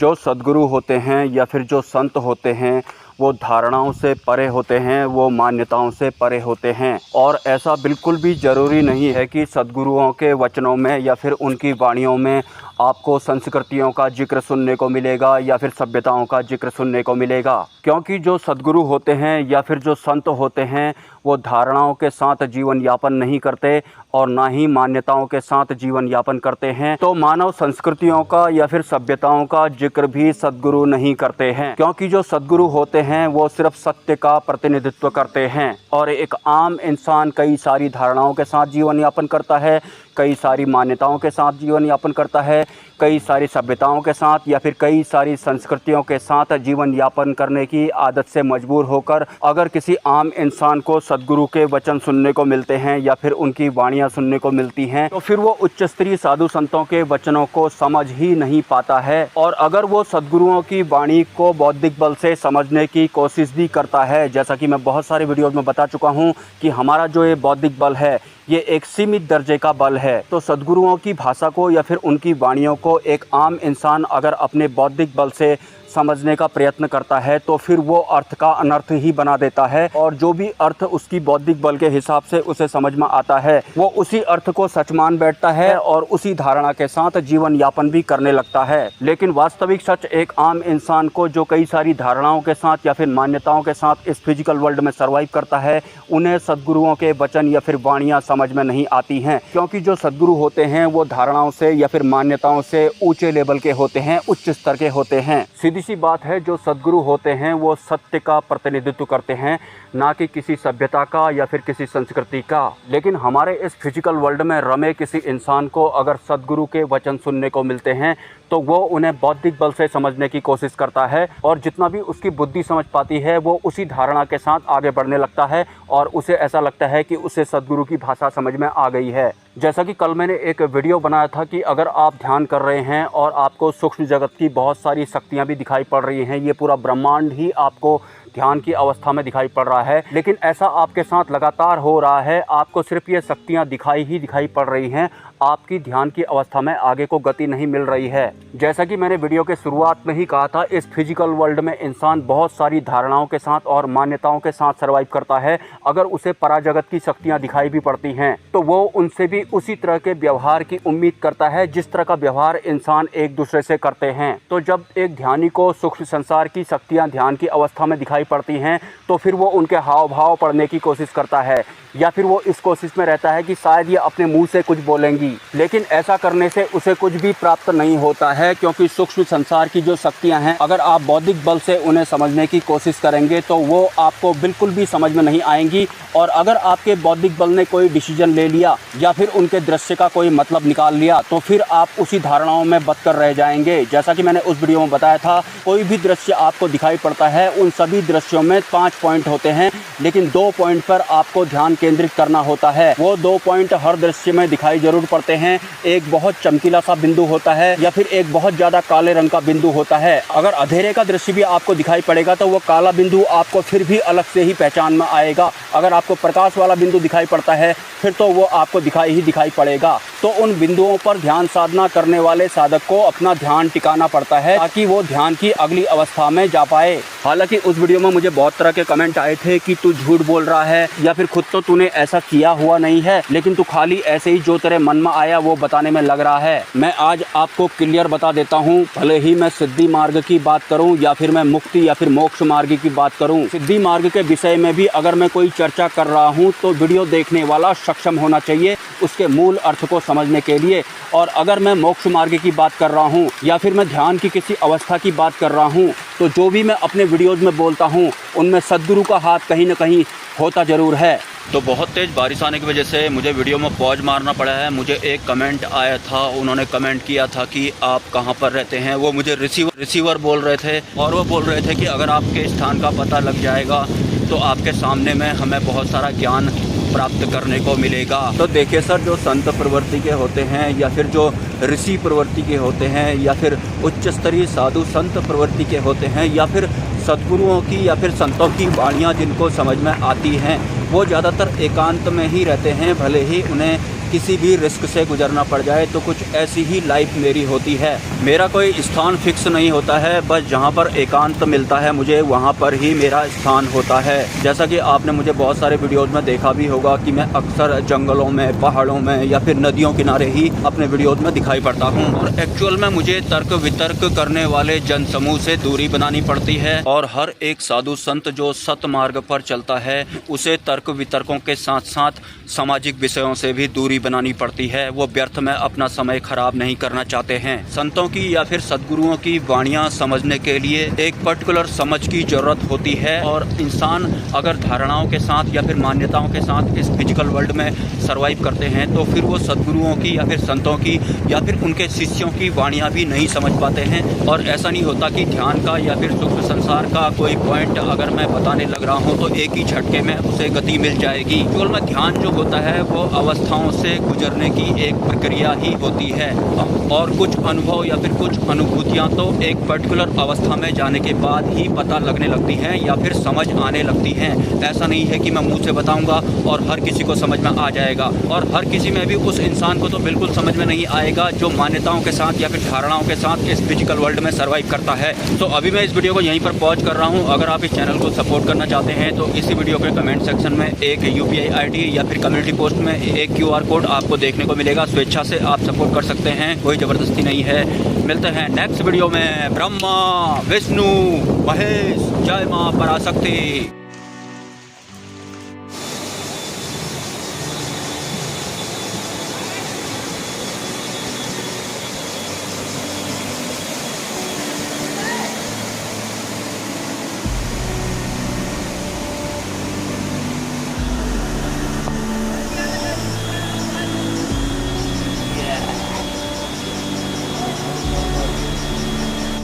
जो सद्गुरु होते हैं या फिर जो संत होते हैं वो धारणाओं से परे होते हैं, वो मान्यताओं से परे होते हैं। और ऐसा बिल्कुल भी ज़रूरी नहीं है कि सद्गुरुओं के वचनों में या फिर उनकी वाणियों में आपको संस्कृतियों का जिक्र सुनने को मिलेगा या फिर सभ्यताओं का जिक्र सुनने को मिलेगा। क्योंकि जो सद्गुरु होते हैं या फिर जो संत होते हैं वो धारणाओं के साथ जीवन यापन नहीं करते और ना ही मान्यताओं के साथ जीवन यापन करते हैं। तो मानव संस्कृतियों का या फिर सभ्यताओं का जिक्र भी सद्गुरु नहीं करते हैं, क्योंकि जो सद्गुरु होते हैं वो सिर्फ सत्य का प्रतिनिधित्व करते हैं। और एक आम इंसान कई सारी धारणाओं के साथ जीवन यापन करता है, कई सारी मान्यताओं के साथ जीवन यापन करता है, कई सारी सभ्यताओं के साथ या फिर कई सारी संस्कृतियों के साथ जीवन यापन करने की आदत से मजबूर होकर अगर किसी आम इंसान को सद्गुरु के वचन सुनने को मिलते हैं या फिर उनकी वाणियाँ सुनने को मिलती हैं तो फिर वो उच्च स्तरीय साधु संतों के वचनों को समझ ही नहीं पाता है। और अगर वो सद्गुरुओं की वाणी को बौद्धिक बल से समझने की कोशिश भी करता है, जैसा कि मैं बहुत सारे वीडियोज़ में बता चुका हूँ कि हमारा जो ये बौद्धिक बल है ये एक सीमित दर्जे का बल है। तो सद्गुरुओं की भाषा को या फिर उनकी वाणियों को एक आम इंसान अगर अपने बौद्धिक बल से समझने का प्रयत्न करता है तो फिर वो अर्थ का अनर्थ ही बना देता है, और जो भी अर्थ उसकी बौद्धिक बल के हिसाब से उसे समझ में आता है वो उसी अर्थ को सच मान बैठता है और उसी धारणा के साथ जीवन यापन भी करने लगता है। लेकिन वास्तविक सच एक आम इंसान को जो कई सारी धारणाओं के साथ या फिर मान्यताओं के साथ इस फिजिकल वर्ल्ड में सर्वाइव करता है, उन्हें सद्गुरुओं के वचन या फिर वाणियाँ समझ में नहीं आती हैं। क्योंकि जो सद्गुरु होते हैं वो धारणाओं से या फिर मान्यताओं से ऊंचे लेवल के होते हैं, उच्च स्तर के होते हैं। सीधी सी बात है, जो सद्गुरु होते हैं वो सत्य का प्रतिनिधित्व करते हैं, ना कि किसी सभ्यता का या फिर किसी संस्कृति का। लेकिन हमारे इस फिजिकल वर्ल्ड में रमे किसी इंसान को अगर सद्गुरु के वचन सुनने को मिलते हैं तो वो उन्हें बौद्धिक बल से समझने की कोशिश करता है, और जितना भी उसकी बुद्धि समझ पाती है वो उसी धारणा के साथ आगे बढ़ने लगता है और उसे ऐसा लगता है कि उसे सद्गुरु की भाषा समझ में आ गई है। जैसा कि कल मैंने एक वीडियो बनाया था कि अगर आप ध्यान कर रहे हैं और आपको सूक्ष्म जगत की बहुत सारी शक्तियाँ भी दिखाई पड़ रही हैं, ये पूरा ब्रह्मांड ही आपको ध्यान की अवस्था में दिखाई पड़ रहा है, लेकिन ऐसा आपके साथ लगातार हो रहा है, आपको सिर्फ ये शक्तियाँ दिखाई पड़ रही हैं, आपकी ध्यान की अवस्था में आगे को गति नहीं मिल रही है। जैसा कि मैंने वीडियो के शुरुआत में ही कहा था, इस फिजिकल वर्ल्ड में इंसान बहुत सारी धारणाओं के साथ और मान्यताओं के साथ सर्वाइव करता है। अगर उसे पराजगत की शक्तियाँ दिखाई भी पड़ती हैं तो वो उनसे भी उसी तरह के व्यवहार की उम्मीद करता है जिस तरह का व्यवहार इंसान एक दूसरे से करते हैं। तो जब एक ध्यानी को सूक्ष्म संसार की शक्तियाँ ध्यान की अवस्था में दिखाई पड़ती हैं तो फिर वो उनके हाव भाव पढ़ने की कोशिश करता है, या फिर वो इस कोशिश में रहता है कि शायद ये अपने मुंह से कुछ बोलेंगी, लेकिन ऐसा करने से उसे कुछ भी प्राप्त नहीं होता है। क्योंकि सूक्ष्म संसार की जो शक्तियां हैं अगर आप बौद्धिक बल से उन्हें समझने की कोशिश करेंगे तो वो आपको बिल्कुल भी समझ में नहीं आएंगी, और अगर आपके बौद्धिक बल ने कोई डिसीजन ले लिया या फिर उनके दृश्य का कोई मतलब निकाल लिया तो फिर आप उसी धारणाओं में बंध कर रह जाएंगे। जैसा कि मैंने उस वीडियो में बताया था, कोई भी दृश्य आपको दिखाई पड़ता है उन सभी दृश्यों में 5 पॉइंट होते हैं, लेकिन 2 पॉइंट पर आपको ध्यान केंद्रित करना होता है। वो 2 पॉइंट हर दृश्य में दिखाई जरूर पड़ते हैं। एक बहुत चमकीला सा बिंदु होता है या फिर एक बहुत ज्यादा काले रंग का बिंदु होता है। अगर अंधेरे का दृश्य भी आपको दिखाई पड़ेगा तो वो काला बिंदु आपको फिर भी अलग से ही पहचान में आएगा। अगर आपको प्रकाश वाला बिंदु दिखाई पड़ता है फिर तो वो आपको दिखाई पड़ेगा। तो उन बिंदुओं पर ध्यान साधना करने वाले साधक को अपना ध्यान टिकाना पड़ता है ताकि वो ध्यान की अगली अवस्था में जा पाए। हालांकि उस वीडियो में मुझे बहुत तरह के कमेंट आए थे कि तू झूठ बोल रहा है या फिर खुद तो तूने ऐसा किया हुआ नहीं है, लेकिन तू खाली ऐसे ही जो तेरे मन में आया वो बताने में लग रहा है। मैं आज आपको क्लियर बता देता हूँ, भले ही मैं सिद्धि मार्ग की बात करूँ या फिर मैं मुक्ति या फिर मोक्ष मार्ग की बात करूँ, सिद्धि मार्ग के विषय में भी अगर मैं कोई चर्चा कर रहा हूँ तो वीडियो देखने वाला सक्षम होना चाहिए उसके मूल अर्थ को समझने के लिए। और अगर मैं मोक्ष मार्ग की बात कर रहा हूँ या फिर मैं ध्यान की किसी अवस्था की बात कर रहा हूँ तो जो भी मैं अपने वीडियोज़ में बोलता हूँ उनमें सद्गुरु का हाथ कहीं ना कहीं होता ज़रूर है। तो बहुत तेज़ बारिश आने की वजह से मुझे वीडियो में पॉज मारना पड़ा है। मुझे एक कमेंट आया था, उन्होंने कमेंट किया था कि आप कहाँ पर रहते हैं। वो मुझे रिसीवर बोल रहे थे और वो बोल रहे थे कि अगर आपके स्थान का पता लग जाएगा तो आपके सामने में हमें बहुत सारा ज्ञान प्राप्त करने को मिलेगा। तो देखिए सर, जो संत प्रवृत्ति के होते हैं या फिर जो ऋषि प्रवृत्ति के होते हैं या फिर उच्च स्तरीय साधु संत प्रवृत्ति के होते हैं या फिर सद्गुरुओं की या फिर संतों की वाणियाँ जिनको समझ में आती हैं वो ज़्यादातर एकांत में ही रहते हैं। भले ही उन्हें किसी भी रिस्क से गुजरना पड़ जाए तो कुछ ऐसी ही लाइफ मेरी होती है। मेरा कोई स्थान फिक्स नहीं होता है, बस जहाँ पर एकांत मिलता है मुझे वहाँ पर ही मेरा स्थान होता है। जैसा कि आपने मुझे बहुत सारे वीडियोस में देखा भी होगा कि मैं अक्सर जंगलों में, पहाड़ों में या फिर नदियों किनारे ही अपने वीडियोस में दिखाई पड़ता हूँ। और एक्चुअल में मुझे तर्क वितर्क करने वाले जन समूह से दूरी बनानी पड़ती है और हर एक साधु संत जो सत मार्ग पर चलता है उसे तर्क वितर्कों के साथ साथ सामाजिक विषयों से भी दूरी बनानी पड़ती है। वो व्यर्थ में अपना समय खराब नहीं करना चाहते हैं। संतों की या फिर सद्गुरुओं की वाणियाँ समझने के लिए एक पर्टिकुलर समझ की जरूरत होती है और इंसान अगर धारणाओं के साथ या फिर मान्यताओं के साथ इस फिजिकल वर्ल्ड में सर्वाइव करते हैं तो फिर वो सद्गुरुओं की या फिर संतों की या फिर उनके शिष्यों की वाणियाँ भी नहीं समझ पाते हैं। और ऐसा नहीं होता कि ध्यान का या फिर सुख संसार का कोई पॉइंट अगर मैं बताने लग रहा हूँ तो एक ही झटके में उसे गति मिल जाएगी। केवल में ध्यान जो होता है वो अवस्थाओं से गुजरने की एक प्रक्रिया ही होती है और कुछ अनुभव या फिर कुछ अनुभूतियाँ तो एक पर्टिकुलर अवस्था में जाने के बाद ही पता लगने लगती हैं या फिर समझ आने लगती हैं। ऐसा नहीं है कि मैं मुंह से बताऊंगा और हर किसी को समझ में आ जाएगा, और हर किसी में भी उस इंसान को तो बिल्कुल समझ में नहीं आएगा जो मान्यताओं के साथ या फिर धारणाओं के साथ इस फिजिकल वर्ल्ड में सर्वाइव करता है। तो अभी मैं इस वीडियो को यहीं पर पॉज कर रहा हूँ। अगर आप इस चैनल को सपोर्ट करना चाहते हैं तो इसी वीडियो के कमेंट सेक्शन में एक UPI ID या फिर कम्युनिटी पोस्ट में एक QR कोड आपको देखने को मिलेगा। स्वेच्छा से आप सपोर्ट कर सकते हैं, कोई ज़बरदस्ती नहीं है। मिलते हैं नेक्स्ट वीडियो में। ब्रह्मा विष्णु महेश, जय माँ पराशक्ति।